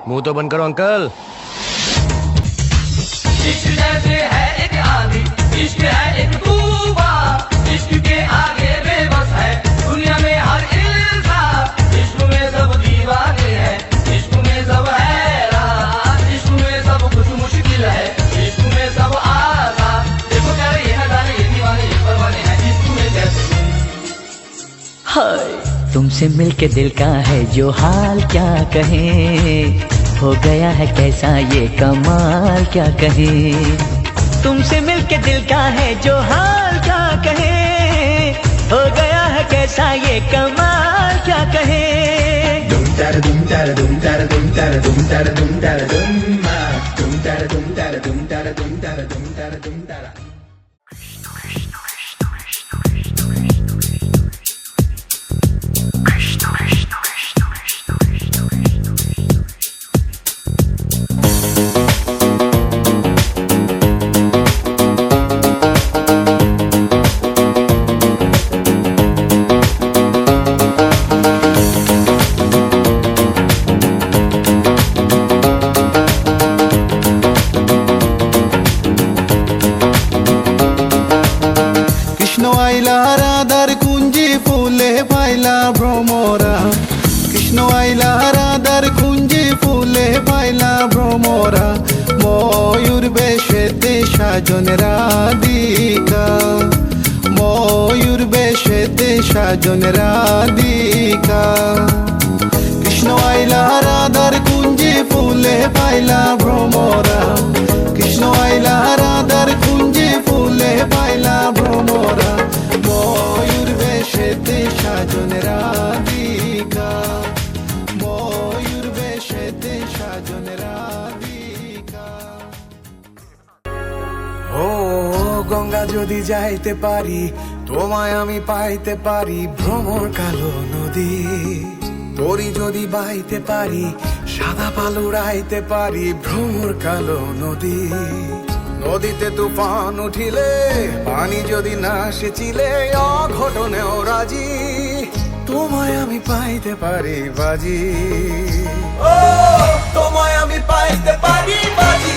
मुंह तो बंद करो अंकल। इश्क जैसे है एक आंधी, इश्क है एक तूफान, इश्क के आगे बेबस है दुनिया में हर इंसान। इश्क में सब दीवाने हैं, इश्क में सब हैरान, इश्क में सब कुछ मुश्किल है, इश्क में सब आसान। देखो क्या ये न जाने ये दीवाने ये परवाने हैं इश्क में जैसे। हाय तुमसे मिलके दिल का है जो हाल क्या कहें, हो गया है कैसा ये कमाल क्या कहें। तुमसे मिलके दिल का है जो हाल क्या कहें, हो गया है कैसा ये कमाल क्या कहें। Dum tada dum tada dum tada dum tada dum tada dum tada dum dum tada dum tada dum tada dum tada dum tada dum tada. Krishna আইলা রাধার কুঞ্জি ফুলে পাইলা ভ্রমরা, কৃষ্ণ আইলা রাধার কুঞ্জি ফুলে পাইলা ভ্রমরা। ময়ূর বেশেতে সাজন রাধিকা, ময়ূর বেশেতে সাজন রাধিকা। কৃষ্ণ আইলা রাধার কুঞ্জি ফুলে পাইলা ভ্রমরা, কৃষ্ণ আইলা রাধার কুঞ্জি ফুলে পাইলা ভ্রমরা। ময়ূর বেশেতে সাজন রাধিকা, ময়ূর বেশেতে সাজন রাধিকা। ও গঙ্গা যদি যাইতে পারি, তোমায় আমি পাইতে পারি ভ্রমর কালো নদী। তরি যদি বাইতে পারি, সাদা পাল উড়াইতে পারি ভ্রমর কালো নদী। নদীতে তুফান উঠিলে, পানি যদি না সেচিলে, অঘটনেও রাজি তোমায় আমি পাইতে পারি বাজি। ও তোমায় আমি পাইতে পারি বাজি।